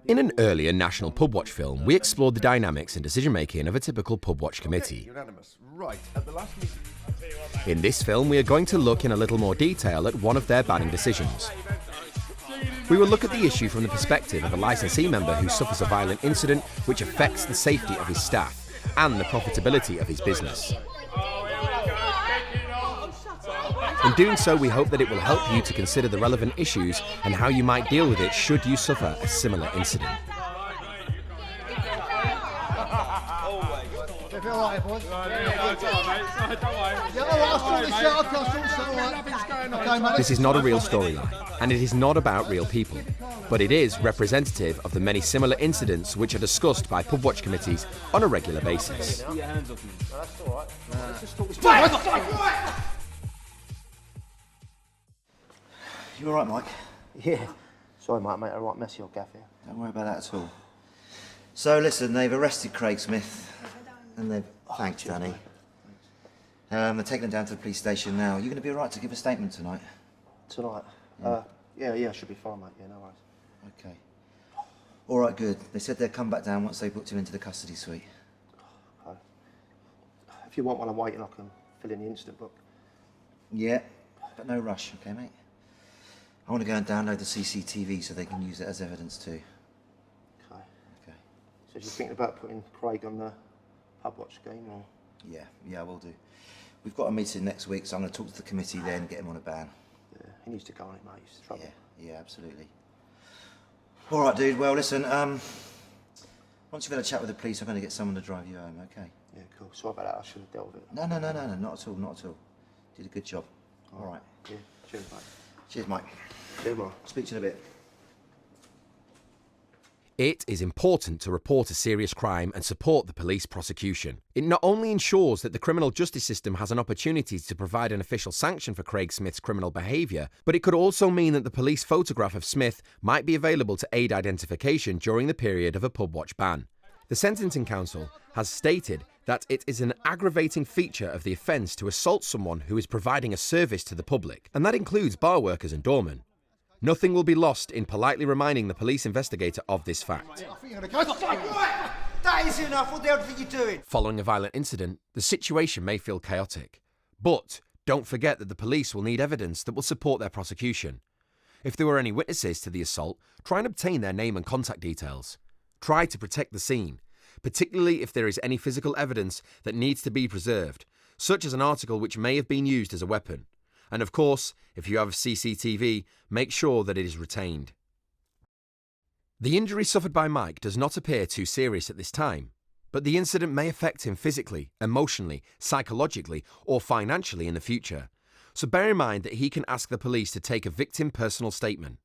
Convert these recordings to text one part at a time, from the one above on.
In an earlier National Pubwatch film, we explored the dynamics and decision-making of a typical Pubwatch committee. In this film, we are going to look in a little more detail at one of their banning decisions. We will look at the issue from the perspective of a licensee member who suffers a violent incident which affects the safety of his staff and the profitability of his business. In doing so, we hope that it will help you to consider the relevant issues and how you might deal with it should you suffer a similar incident. This is not a real storyline, and it is not about real people, but it is representative of the many similar incidents which are discussed by Pubwatch committees on a regular basis. You alright, Mike? Yeah. Sorry, mate, a right messy old gaff here. Don't worry about that at all. So, listen, they've arrested Craig Smith, and they've thanked Danny. They're taking him down to the police station now. Are you going to be alright to give a statement tonight? Tonight? Yeah, should be fine, mate. Yeah, no worries. Okay. Alright, good. They said they'd come back down once they booked him into the custody suite. Okay. If you want while I'm waiting, I can fill in the incident book. Yeah, but no rush, okay, mate? I want to go and download the CCTV so they can use it as evidence too. Okay. So you're thinking about putting Craig on the Pubwatch game, or? Yeah, I will do. We've got a meeting next week, so I'm going to talk to the committee then, get him on a ban. Yeah, he needs to go on it, mate. He's in trouble. Yeah, absolutely. All right, dude. Well, listen, once you've had a chat with the police, I'm going to get someone to drive you home, okay? Yeah, cool. Sorry about that. I should have dealt with it. No, not at all. Did a good job. All right. Yeah, cheers, mate. Cheers, Mike. Cheers, mate. Speak to you in a bit. It is important to report a serious crime and support the police prosecution. It not only ensures that the criminal justice system has an opportunity to provide an official sanction for Craig Smith's criminal behaviour, but it could also mean that the police photograph of Smith might be available to aid identification during the period of a Pubwatch ban. The Sentencing Council has stated that it is an aggravating feature of the offence to assault someone who is providing a service to the public, and that includes bar workers and doormen. Nothing will be lost in politely reminding the police investigator of this fact. That is enough. What the hell do you think you're doing? Following a violent incident, the situation may feel chaotic. But don't forget that the police will need evidence that will support their prosecution. If there were any witnesses to the assault, try and obtain their name and contact details. Try to protect the scene, particularly if there is any physical evidence that needs to be preserved, such as an article which may have been used as a weapon. And of course, if you have CCTV, make sure that it is retained. The injury suffered by Mike does not appear too serious at this time, but the incident may affect him physically, emotionally, psychologically, or financially in the future. So bear in mind that he can ask the police to take a victim personal statement.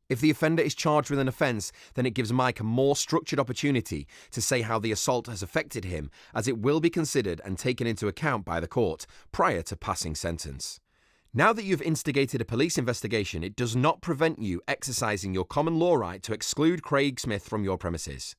If the offender is charged with an offence, then it gives Mike a more structured opportunity to say how the assault has affected him, as it will be considered and taken into account by the court prior to passing sentence. Now that you've instigated a police investigation, it does not prevent you exercising your common law right to exclude Craig Smith from your premises.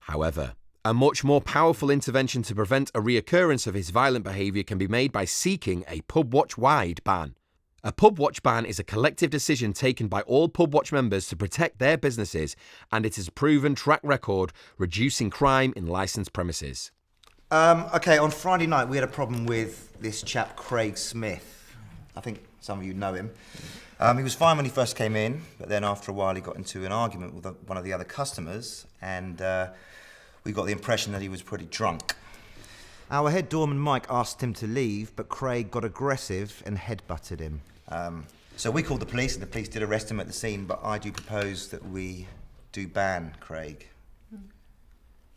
However, a much more powerful intervention to prevent a reoccurrence of his violent behaviour can be made by seeking a Pubwatch-wide ban. A Pubwatch ban is a collective decision taken by all Pubwatch members to protect their businesses, and it is a proven track record reducing crime in licensed premises. Okay, on Friday night we had a problem with this chap Craig Smith. I think some of you know him. He was fine when he first came in, but then after a while he got into an argument with one of the other customers, and we got the impression that he was pretty drunk. Our head doorman Mike asked him to leave, but Craig got aggressive and headbutted him. So we called the police, and the police did arrest him at the scene, but I do propose that we do ban Craig.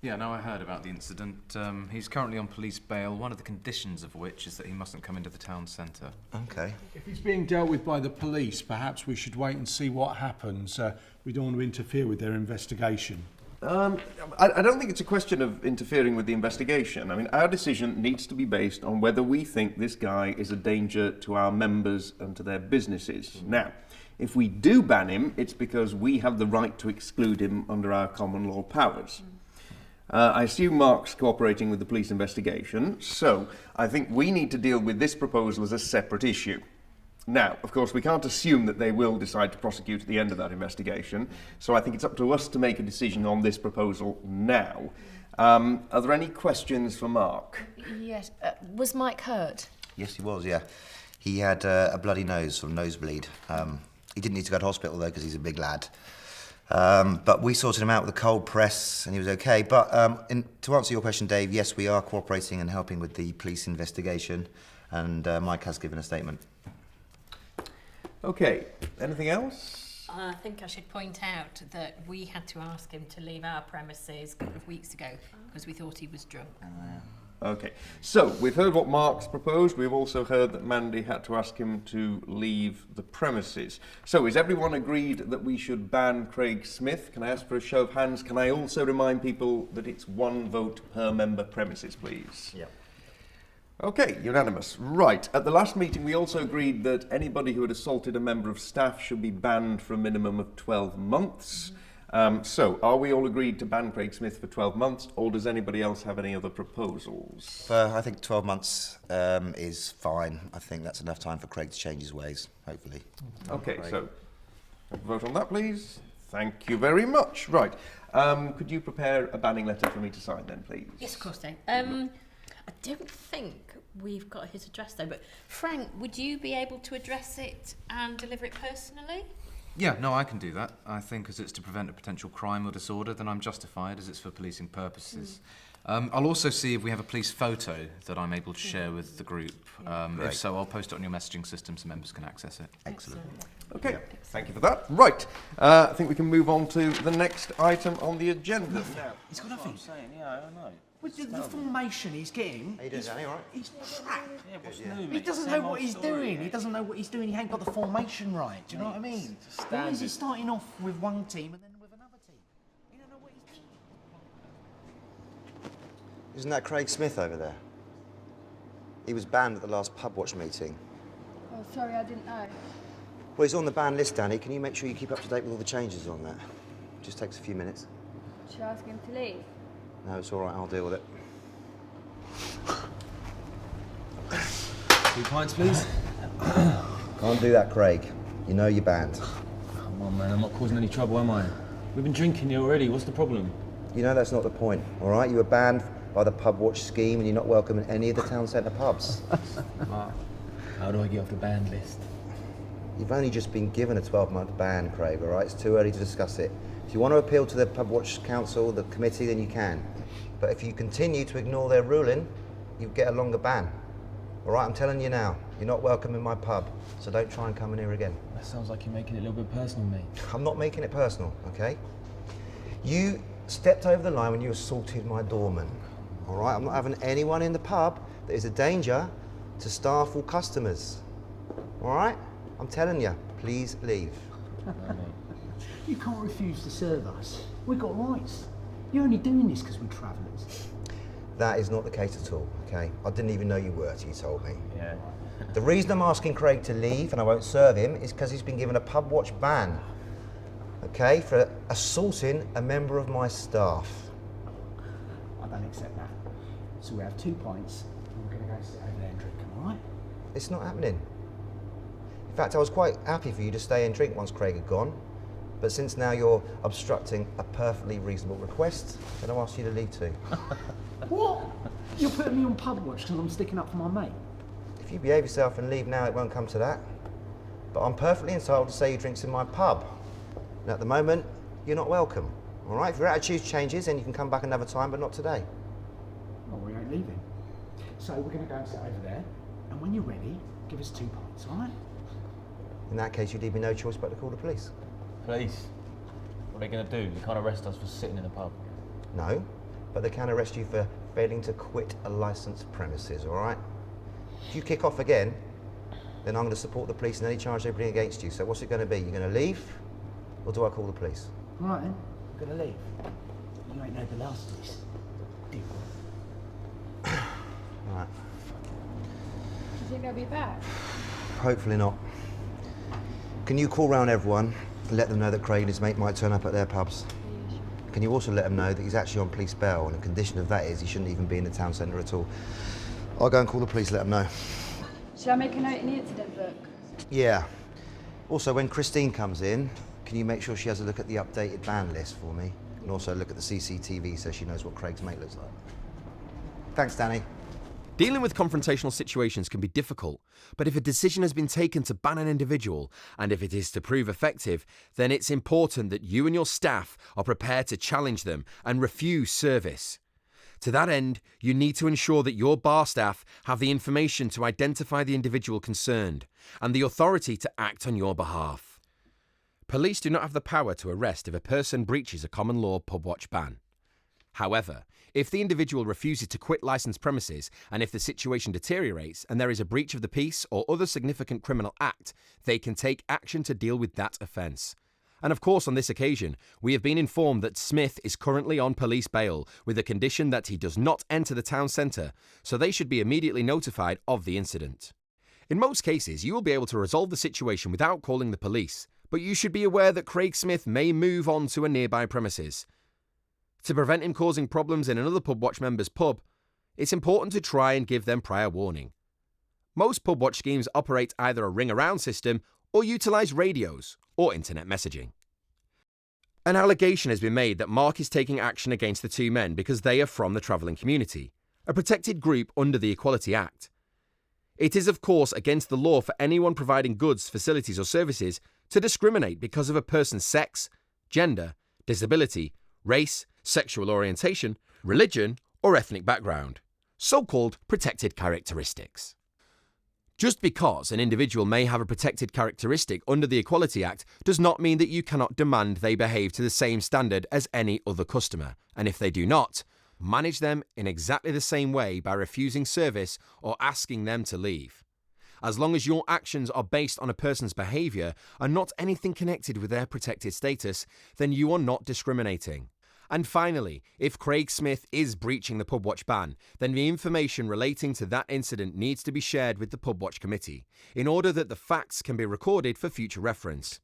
Yeah, no, I heard about the incident. He's currently on police bail, one of the conditions of which is that he mustn't come into the town centre. Okay. If he's being dealt with by the police, perhaps we should wait and see what happens. We don't want to interfere with their investigation. I don't think it's a question of interfering with the investigation. I mean, our decision needs to be based on whether we think this guy is a danger to our members and to their businesses. Now, if we do ban him, it's because we have the right to exclude him under our common law powers. I assume Mark's cooperating with the police investigation, so I think we need to deal with this proposal as a separate issue. Now, of course, we can't assume that they will decide to prosecute at the end of that investigation, so I think it's up to us to make a decision on this proposal now. Are there any questions for Mark? Yes. Was Mike hurt? Yes, he was, yeah. He had a bloody nose, sort of nosebleed. He didn't need to go to hospital, though, because he's a big lad. But we sorted him out with a cold press, and he was okay. But to answer your question, Dave, yes, we are cooperating and helping with the police investigation, and Mike has given a statement. Okay, anything else? I think I should point out that we had to ask him to leave our premises a couple of weeks ago because we thought he was drunk. Okay, so we've heard what Mark's proposed. We've also heard that Mandy had to ask him to leave the premises. So is everyone agreed that we should ban Craig Smith? Can I ask for a show of hands? Can I also remind people that it's 1 vote per member premises, please? Yep. Okay, unanimous. Right, at the last meeting we also agreed that anybody who had assaulted a member of staff should be banned for a minimum of 12 months. So, are we all agreed to ban Craig Smith for 12 months, or does anybody else have any other proposals? I think 12 months is fine. I think that's enough time for Craig to change his ways, hopefully. Okay, so vote on that, please. Thank you very much. Right, could you prepare a banning letter for me to sign then, please? Yes, of course, Dave. I don't think we've got his address though, but Frank, would you be able to address it and deliver it personally? Yeah, no, I can do that. I think as it's to prevent a potential crime or disorder, then I'm justified as it's for policing purposes. I'll also see if we have a police photo that I'm able to share with the group. If so, I'll post it on your messaging system so members can access it. Excellent. Okay, thank you for that. Right, I think we can move on to the next item on the agenda. Now, He's got nothing. Yeah, I know. With the formation he's getting, How you doing, Danny, all right? he's trapped. Yeah, what's new, He mate? doesn't Same know what old he's story, doing. yeah. He doesn't know what he's doing. He ain't got the formation right. Do you know what I mean? It's a Why is he standard. starting off with one team and then with another team? He don't know what he's doing. Isn't that Craig Smith over there? He was banned at the last Pubwatch meeting. Oh, sorry, I didn't know. Well, he's on the ban list, Danny. Can you make sure you keep up to date with all the changes on that? Just takes a few minutes. Should I ask him to leave? No, it's all right. I'll deal with it. 2 pints, please. Can't do that, Craig. You know you're banned. Come on, man. I'm not causing any trouble, am I? We've been drinking here already. What's the problem? You know that's not the point, all right? You were banned by the Pubwatch scheme and you're not welcome in any of the town centre pubs. How do I get off the banned list? You've only just been given a 12-month ban, Craig, all right? It's too early to discuss it. If you want to appeal to the Pubwatch Council, the committee, then you can. But if you continue to ignore their ruling, you get a longer ban. All right, I'm telling you now, you're not welcome in my pub, so don't try and come in here again. That sounds like you're making it a little bit personal, mate. I'm not making it personal, okay? You stepped over the line when you assaulted my doorman, all right? I'm not having anyone in the pub that is a danger to staff or customers, all right? I'm telling you, please leave. You can't refuse to serve us. We've got rights. You're only doing this because we're travellers. That is not the case at all, okay? I didn't even know you were till you told me. Yeah. The reason I'm asking Craig to leave and I won't serve him is because he's been given a Pubwatch ban, okay, for assaulting a member of my staff. I don't accept that. So we have 2 pints and we're going to go sit over there and drink, all right? It's not happening. In fact, I was quite happy for you to stay and drink once Craig had gone, but since now you're obstructing a perfectly reasonable request, then I'll ask you to leave too. What? You're putting me on Pubwatch because I'm sticking up for my mate? If you behave yourself and leave now, it won't come to that. But I'm perfectly entitled to say you drinks in my pub. And at the moment, you're not welcome. All right? If your attitude changes, then you can come back another time, but not today. Well, we ain't leaving. So we're going to go and sit over there, and when you're ready, give us 2 pints, all right? In that case, you leave me no choice but to call the police. Police? What are they going to do? They can't arrest us for sitting in a pub. No, but they can arrest you for failing to quit a licensed premises, all right? If you kick off again, then I'm going to support the police in any charge they bring against you. So what's it going to be? You're going to leave, or do I call the police? All right then, we're going to leave. You ain't know the last of this. Deal. All right. Do you think they'll be back? Hopefully not. Can you call round everyone and let them know that Craig and his mate might turn up at their pubs? Yeah, sure. Can you also let them know that he's actually on police bail, and the condition of that is he shouldn't even be in the town centre at all? I'll go and call the police, let them know. Shall I make a note in the incident book? Yeah. Also, when Christine comes in, can you make sure she has a look at the updated ban list for me? And also look at the CCTV so she knows what Craig's mate looks like. Thanks, Danny. Dealing with confrontational situations can be difficult, but if a decision has been taken to ban an individual, and if it is to prove effective, then it's important that you and your staff are prepared to challenge them and refuse service. To that end, you need to ensure that your bar staff have the information to identify the individual concerned and the authority to act on your behalf. Police do not have the power to arrest if a person breaches a common law Pubwatch ban. However, if the individual refuses to quit licensed premises and if the situation deteriorates and there is a breach of the peace or other significant criminal act, they can take action to deal with that offence. And of course, on this occasion, we have been informed that Smith is currently on police bail with the condition that he does not enter the town centre, so they should be immediately notified of the incident. In most cases, you will be able to resolve the situation without calling the police, but you should be aware that Craig Smith may move on to a nearby premises. To prevent him causing problems in another Pubwatch member's pub, it's important to try and give them prior warning. Most Pubwatch schemes operate either a ring-around system or utilise radios or internet messaging. An allegation has been made that Mark is taking action against the two men because they are from the travelling community, a protected group under the Equality Act. It is of course against the law for anyone providing goods, facilities or services to discriminate because of a person's sex, gender, disability, race, sexual orientation, religion, or ethnic background, so-called protected characteristics. Just because an individual may have a protected characteristic under the Equality Act does not mean that you cannot demand they behave to the same standard as any other customer, and if they do not, manage them in exactly the same way by refusing service or asking them to leave. As long as your actions are based on a person's behaviour and not anything connected with their protected status, then you are not discriminating. And finally, if Craig Smith is breaching the Pubwatch ban, then the information relating to that incident needs to be shared with the Pubwatch committee, in order that the facts can be recorded for future reference.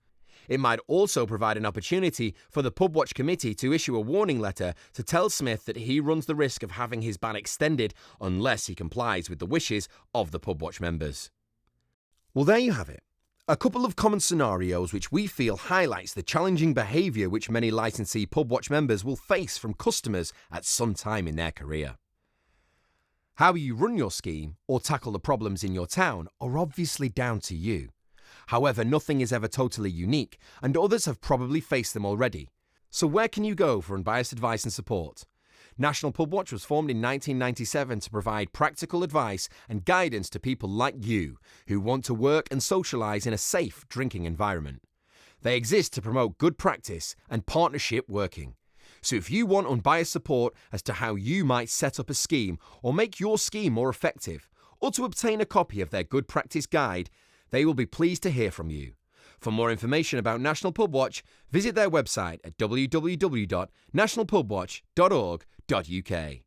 It might also provide an opportunity for the Pubwatch committee to issue a warning letter to tell Smith that he runs the risk of having his ban extended unless he complies with the wishes of the Pubwatch members. Well, there you have it. A couple of common scenarios which we feel highlights the challenging behaviour which many licensee Pubwatch members will face from customers at some time in their career. How you run your scheme or tackle the problems in your town are obviously down to you. However, nothing is ever totally unique, and others have probably faced them already. So where can you go for unbiased advice and support? National Pubwatch was formed in 1997 to provide practical advice and guidance to people like you who want to work and socialise in a safe drinking environment. They exist to promote good practice and partnership working. So if you want unbiased support as to how you might set up a scheme or make your scheme more effective, or to obtain a copy of their good practice guide, they will be pleased to hear from you. For more information about National Pubwatch, visit their website at www.nationalpubwatch.org.uk.